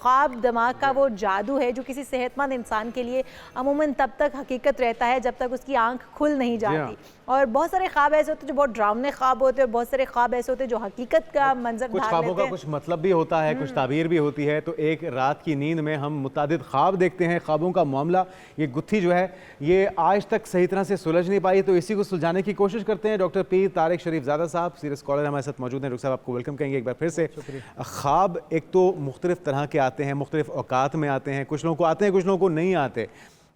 ख्वाब दिमाग का वो जादू है जो किसी सेहतमंद इंसान के लिए अमूमन तब तक हकीकत रहता है जब तक उसकी आंख खुल नहीं जाती। और बहुत सारे ख्वाब ऐसे होते हैं जो बहुत ड्रावने ख्वाब होते हैं और बहुत सारे ख्वाब ऐसे होते हैं जो हकीकत का मंजर कुछ धार ख्वाबों लेते का हैं। कुछ मतलब भी होता है, कुछ ताबीर भी होती है। तो एक रात की नींद में हम मुतादिद ख्वाब देखते हैं। ख्वाबों का मामला, ये गुत्थी जो है ये आज तक सही तरह से सुलझ नहीं पाई, तो इसी को सुलझाने की कोशिश करते हैं। डॉक्टर पीर तारिक शरीफजादा साहब, सीरियस स्कॉलर हमारे साथ मौजूद हैं। डॉक्टर साहब आपको वेलकम कहेंगे एक बार फिर से। ख्वाब एक तो मुख्तलिफ तरह के आते हैं, मुख्तलिफ औकात में आते हैं, कुछ लोगों को आते हैं, कुछ लोगों को नहीं आते।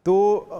तो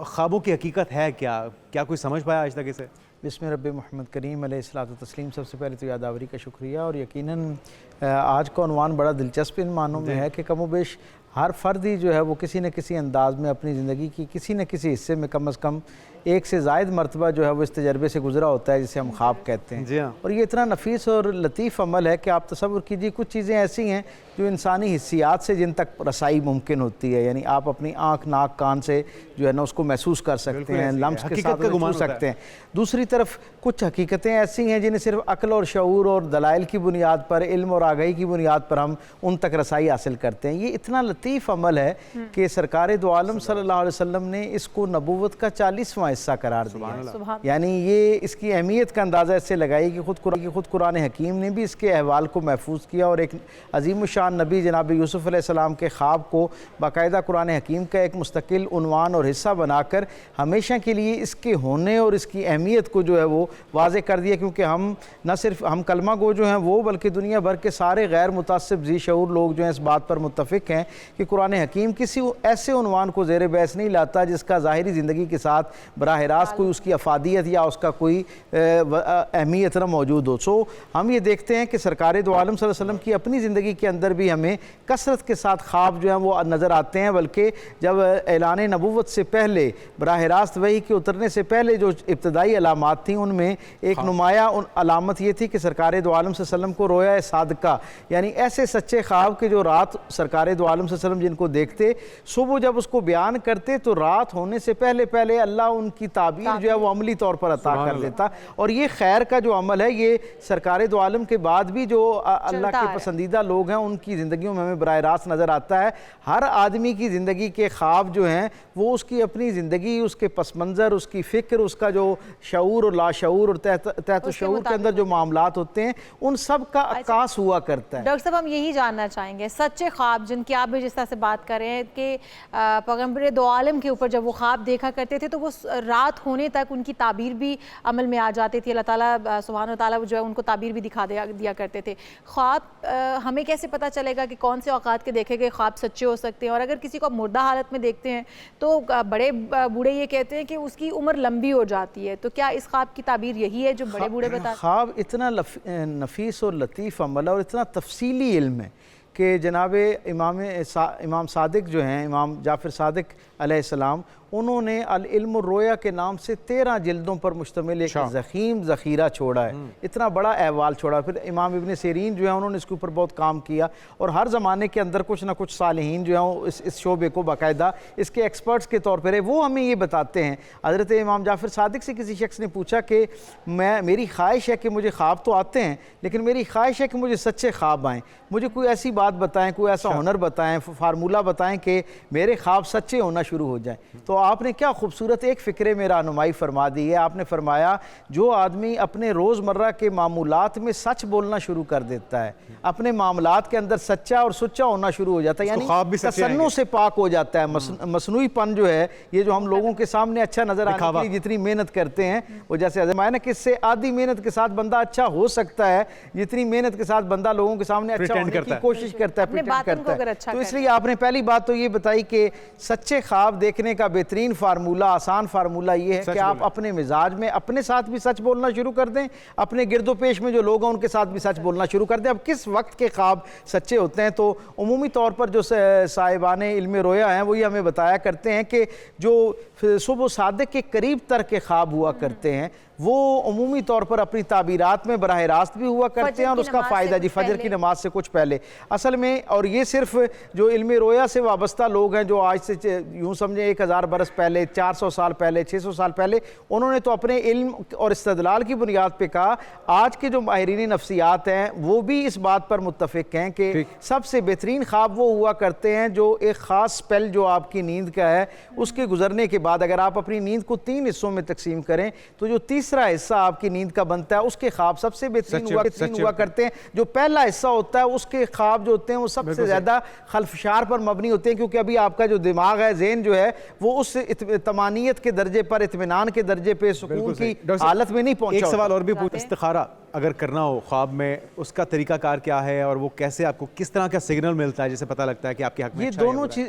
ख्वाबों की हकीकत है क्या, क्या कोई समझ पाया आज तक इसे? बिस्मिल्लाह रब्बी मोहम्मद करीम अलैहिस्सलातु तस्लीम। सबसे पहले तो यादावरी का शुक्रिया। और यकीनन आज का उन्वान बड़ा दिलचस्प इन मानों में है कि कमोबेश हर फ़र्द ही जो है वो किसी न किसी अंदाज में अपनी ज़िंदगी की किसी न किसी हिस्से में कम अज़ कम एक से ज़ायद मरतबा जो है वो इस तजर्बे से गुजरा होता है जिसे हम ख्वाब कहते हैं। जी हाँ। और ये इतना नफीस और लतीफ़ अमल है कि आप तसव्वुर कीजिए, कुछ चीज़ें ऐसी हैं जो इंसानी हिस्सियात से जिन तक रसाई मुमकिन होती है, यानी आप अपनी आँख, नाक, कान से जो है ना उसको महसूस कर सकते हैं, लम्स के साथ छू सकते हैं। दूसरी तरफ कुछ हकीकतें ऐसी हैं जिन्हें सिर्फ अक्ल और शऊर और दलाइल की बुनियाद पर, इल्म और आगाही की बुनियाद पर हम उन तक रसाई हासिल करते हैं। ये इतना लतीफ़ अमल है कि सरकार दो आलम सल्लल्लाहु अलैहि वसल्लम ने इसको नबूवत का 40वां हिस्सा करार दिया। यानी ये इसकी अहमियत का अंदाज़ा इससे लगाई कि खुद कुरान हकीम ने भी इसके अहवाल को महफूज किया और एक अजीम शान नबी जनाब यूसुफ अलैहिस्सलाम के ख्वाब को बाकायदा कुरान हकीम का एक मुस्तकिल उन्वान और हिस्सा बनाकर हमेशा के लिए इसके होने और इसकी अहमियत को जो है वो वाज़े कर दिया। क्योंकि हम न सिर्फ हम कलमा गो जो हैं वो, बल्कि दुनिया भर के सारे गैर मुतासिब जी शऊर लोग जो हैं इस बात पर मुत्तफ़िक हैं कि कुरान हकीम किसी ऐसे उन्वान को ज़ेर बहस नहीं लाता जिसका ज़ाहिरी ज़िंदगी के साथ बराह रास्त कोई उसकी अफादियत या उसका कोई अहमियत न मौजूद हो। सो हम ये देखते हैं कि सरकार दो आलम सल्लल्लाहु अलैहि वसल्लम की अपनी ज़िंदगी के अंदर भी हमें कसरत के साथ ख्वाब जो हैं वो नज़र आते हैं। बल्कि जब ऐलान नबूवत से पहले, बराह रास्त वही के उतरने से पहले जो इब्तदाई अलामात थी उनमें एक नुमाया अलामत ये थी कि सरकार दो आलम सल्लल्लाहु अलैहि वसल्लम को रोया सादका, यानी ऐसे सच्चे ख्वाब के जो रात सरकार दो आलम सल्लल्लाहु अलैहि वसल्लम जिनको देखते, सुबह जब उसको बयान करते तो रात होने से पहले पहले अल्लाह उनकी ताबीर जो है वो अमली तौर पर अता कर देता। और ये खैर का जो अमल है ये सरकार दो आलम के बाद भी जो अल्लाह के पसंदीदा लोग हैं उनकी ज़िंदगियों में हमें बराह रास्त नज़र आता है। हर आदमी की ज़िंदगी के ख्वाब जो हैं वो उसकी अपनी ज़िंदगी, उसके पस मंज़र, उसकी फ़िक्र, उसका जो शऊर और लाशऊर और तहत शऊर के अंदर जो मामलात होते हैं उन सब का अक्कास हुआ करता है। डॉक्टर साहब हम यही जानना चाहेंगे, सच्चे ख्वाब जिनकी आप भी जिस तरह से बात कर रहे हैं कि पैगंबर दो आलम के ऊपर जब वो ख्वाब देखा करते थे तो वो रात होने तक उनकी ताबीर भी अमल में आ जाती थी। अल्लाह ताला सुब्हान व तआला जो है उनको ताबीर भी दिखा दिया करते थे। ख्वाब हमें कैसे पता चलेगा कि कौन से औकात के देखे गए ख्वाब सच्चे हो सकते हैं? और अगर किसी को मुर्दा हालत में देखते हैं तो बड़े बूढ़े ये कहते हैं कि उसकी उम्र लंबी हो जाती है, तो क्या इस ख्वाब की ताबीर यही है जो बड़े बूढ़े बताते हैं? ख्वाब इतना नफीस और लतीफ़ अमल और इतना तफसीली इल्म है कि जनाब इमाम सादिक जो हैं, इमाम जाफ़र सादिक अलैहिस्सलाम, उन्होंने अल इल्म रोया के नाम से 13 जिल्दों पर मुश्तमिल एक ज़ख़ीम ज़ख़ीरा छोड़ा है। इतना बड़ा अहवाल छोड़ा। फिर इमाम इब्न सीरीन जो है उन्होंने इसके ऊपर बहुत काम किया और हर ज़माने के अंदर कुछ ना कुछ सालिहीन जो हैं इस शोबे को बाकायदा इसके एक्सपर्ट्स के तौर पर है। वो हमें ये बताते हैं, हज़रत इमाम जाफ़र सादिक से किसी शख्स ने पूछा कि मेरी ख्वाहिश है कि मुझे ख्वाब तो आते हैं लेकिन मेरी ख्वाहिश है कि मुझे सच्चे ख्वाब आएँ, मुझे कोई ऐसी बात बताएँ, कोई ऐसा हुनर बताएँ, फार्मूला बताएँ कि मेरे ख्वाब सच्चे होना शुरू हो जाए। तो आपने क्या खूबसूरत एक फ़िक्रे में रहनुमाई फरमा दी है। आपने फरमाया जो आदमी अपने रोज़मर्रा के मामूलात में सच बोलना शुरू कर देता है, अपने मामलात के अंदर सच्चा और सुच्चा होना शुरू हो जाता है, यानी तसन्नु से पाक हो जाता है। मसनूईपन जो है ये जो हम लोगों के सामने अच्छा नज़र आने के लिए जितनी मेहनत करते हैं वो जैसे अजमाना कि इससे आधी मेहनत के साथ बंदा अच्छा हो सकता है जितनी मेहनत के साथ बंदा लोगों के सामने अच्छा होने की कोशिश करता है, प्रिटेंड करता है। तो इसलिए आपने पहली बात तो ये बताई कि सच्चे ख्वाब देखने का बेहतरीन फार्मूला, आसान फार्मूला ये है कि आप अपने मिजाज में अपने साथ भी सच बोलना शुरू कर दें, अपने गिरदो पेश में जो लोग हैं उनके साथ भी सच बोलना शुरू कर दें। अब किस वक्त के ख्वाब सच्चे होते हैं तो उमूमी तौर पर जो साहिबान इल्म रोया हैं वो ये हमें बताया करते हैं कि जो सुबह सादिक के करीब तर के ख्वाब हुआ करते हैं वो उमूमी तौर पर अपनी ताबीरात में बराह रास्त भी हुआ करते हैं और उसका फ़ायदा जी फजर की नमाज से कुछ पहले असल में। और ये सिर्फ जो इल्म रोया से वाबस्ता लोग हैं जो आज से यूँ समझें 1000 बरस पहले, 400 साल पहले, 600 साल पहले, उन्होंने तो अपने इल्म और इस्तदलाल की बुनियाद पे कहा। आज के जो माहिरीन नफ्सियात हैं वो भी इस बात पर मुत्तफ़िक हैं कि सबसे बेहतरीन ख्वाब वो हुआ करते हैं जो एक ख़ास स्पेल जो आपकी नींद का है उसके गुजरने के बाद, अगर आप अपनी नींद को 3 हिस्सों में तकसीम करें तो जो तीसरा हिस्सा आपकी नींद का बनता है उसके ख्वाब सबसे बेहतरीन हुआ करते हैं। जो पहला हिस्सा होता है उसके ख्वाब जो होते हैं वो सबसे ज़्यादा खल्फशार पर मबनी होते हैं, क्योंकि अभी आपका जो दिमाग है, ज़हन जो है, वो उस तमानियत के दर्जे पर, इत्मीनान के दर्जे पे, सुकून की हालत में नहीं पहुंचा। एक सवाल और भी इस्तिखारा अगर करना हो ख्वाब में, उसका तरीकाकार क्या है और वो कैसे आपको किस तरह का सिग्नल मिलता है जिससे पता लगता है कि आपके हक में? ये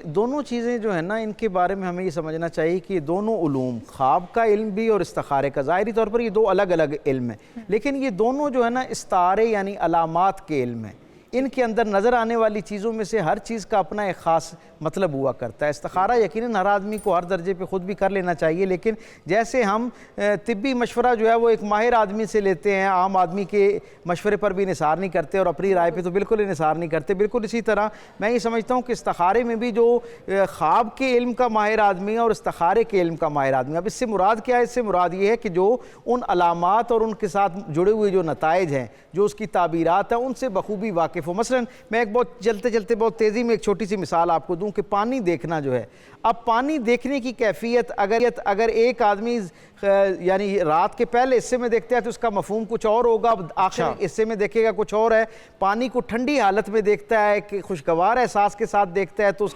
दोनों चीज़ें जो है ना, इनके बारे में हमें ये समझना चाहिए कि दोनों उलूम, ख्वाब का इल्म भी और इस्तिखारे का, ज़ाहिरी तौर पर ये दो अलग अलग इल्म हैं, लेकिन ये दोनों जो है ना इस्तारे यानी अलामात के इल्म हैं। इनके अंदर नज़र आने वाली चीज़ों में से हर चीज़ का अपना एक ख़ास मतलब हुआ करता है। इस्तिखारा यकीनन हर आदमी को हर दर्जे पे ख़ुद भी कर लेना चाहिए, लेकिन जैसे हम तिब्बी मशवरा जो है वो एक माहिर आदमी से लेते हैं, आम आदमी के मशवरे पर भी निसार नहीं करते और अपनी राय पे तो बिल्कुल ही निसार नहीं करते, बिल्कुल इसी तरह मैं ये समझता हूँ कि इस्तिखारे में भी जो ख्वाब के इल्म का माहिर आदमी है और इस्तिखारे के इल्म का माहिर आदमी, अब इससे मुराद क्या है? इससे मुराद ये है कि जो उन अलामात और उनके साथ जुड़े हुए जो नताइज हैं, जो उसकी ताबीरात हैं, उनसे बखूबी वाकिफ़ हो। मसलन मैं एक बहुत चलते चलते बहुत तेज़ी में एक छोटी सी मिसाल आपको दूं कि पानी देखना जो है, अब पानी देखने की कैफियत अगर एक आदमी यानी रात के पहले हिस्से में देखता है तो उसका मफहूम कुछ और होगा, आखिर हिस्से में देखेगा कुछ और है। पानी को ठंडी हालत में देखता है कि खुशगवार एहसास के साथ देखता है तो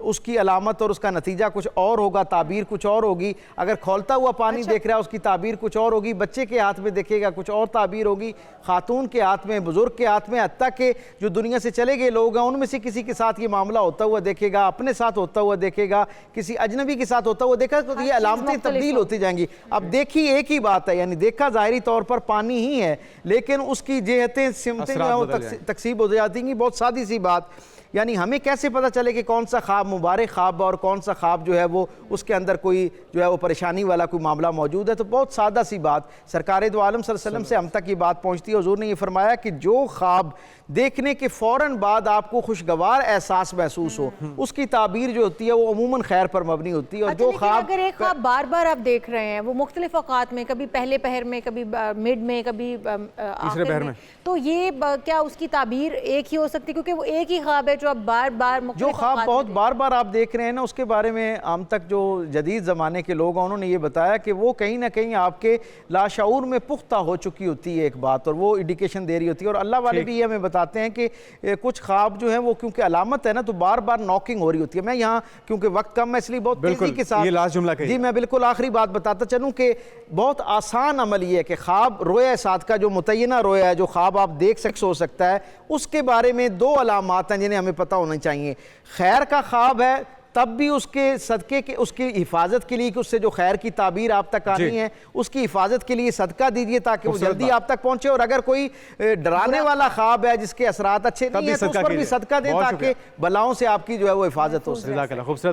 उसकी अलामत और उसका नतीजा कुछ और होगा, ताबीर कुछ और होगी। अगर खौलता हुआ पानी देख रहा है उसकी ताबीर कुछ और होगी, बच्चे के हाथ में देखेगा कुछ और ताबीर होगी, खातून के हाथ में, बुजुर्ग के हाथ में, हत्ता के जो दुनिया से चले गए लोग हैं उनमें से किसी के साथ ये मामला होता हुआ देखेगा, अपने साथ होता हुआ देखेगा, किसी अजनबी के साथ होता हुआ देखा, तो ये अलामतें तब्दील होती जाएंगी। अब देखी एक ही बात है, यानी देखा ज़ाहिरी तौर पर पानी ही है, लेकिन उसकी जेहतें सिमतें जो है तकसीब हो जाती हैं। बहुत सादी सी बात, यानी हमें कैसे पता चले कि कौन सा ख्वाब मुबारक ख्वाब और कौन सा ख्वाब जो है वो उसके अंदर कोई जो है वो परेशानी वाला कोई मामला मौजूद है? तो बहुत सादा सी बात, सरकार दो आलम सल्लल्लाहु अलैहि वसल्लम से हम तक ये बात पहुँचती है। हुज़ूर ने ये फरमाया कि जो ख्वाब देखने के फ़ौरन बाद आपको खुशगवार एहसास महसूस हो, उसकी ताबीर जो होती है वो अमूमन खैर पर मबनी होती है। और जो ख्वाब, अगर एक ख्वाब बार बार आप देख रहे हैं, वो मुख्तलिफ औकात में, कभी पहले पहर में, कभी मिड में, कभी तीसरे पहर में, तो ये क्या उसकी ताबीर एक ही हो सकती है? क्योंकि वो एक ही ख्वाब है जो आप बार बार जो ख्वाब बहुत बार बार आप देख रहे हैं ना, उसके बारे में हम तक जो जदीद ज़माने के लोग हैं उन्होंने ये बताया कि वो कहीं ना कहीं आपके लाशऊर में पुख्ता हो चुकी होती है एक बात, और वो इंडिकेशन दे रही होती है। और अल्लाह वाले भी ये हमें बताते हैं कि कुछ ख्वाब जो है वो क्योंकि अलामत है ना, तो बार बार नॉकिंग हो रही होती है। मैं यहाँ क्योंकि वक्त कम है इसलिए बहुत तेजी के साथ ये लास्ट जुमला जी मैं बिल्कुल आखिरी बात बताता चलूँ कि बहुत आसान अमल ये है कि ख्वाब रोया साथ का जो मुतय्यना रोया है, जो ख्वाब आप देख हो सकता है, उसके बारे में दो अलामात हैं जिन्हें हमें पता होना चाहिए। खैर का ख्वाब है तब भी उसके सदक़े के, उसकी हिफाजत के लिए कि उससे जो खैर की ताबीर आप तक आनी है उसकी हिफाजत के लिए सदका दीजिए ताकि वो जल्दी आप तक पहुंचे। और अगर कोई डराने वाला ख्वाब है जिसके असरात अच्छे नहीं है तो उस पर भी सदका दें ताकि बलाओं से आपकी जो है वो हिफाजत हो सके।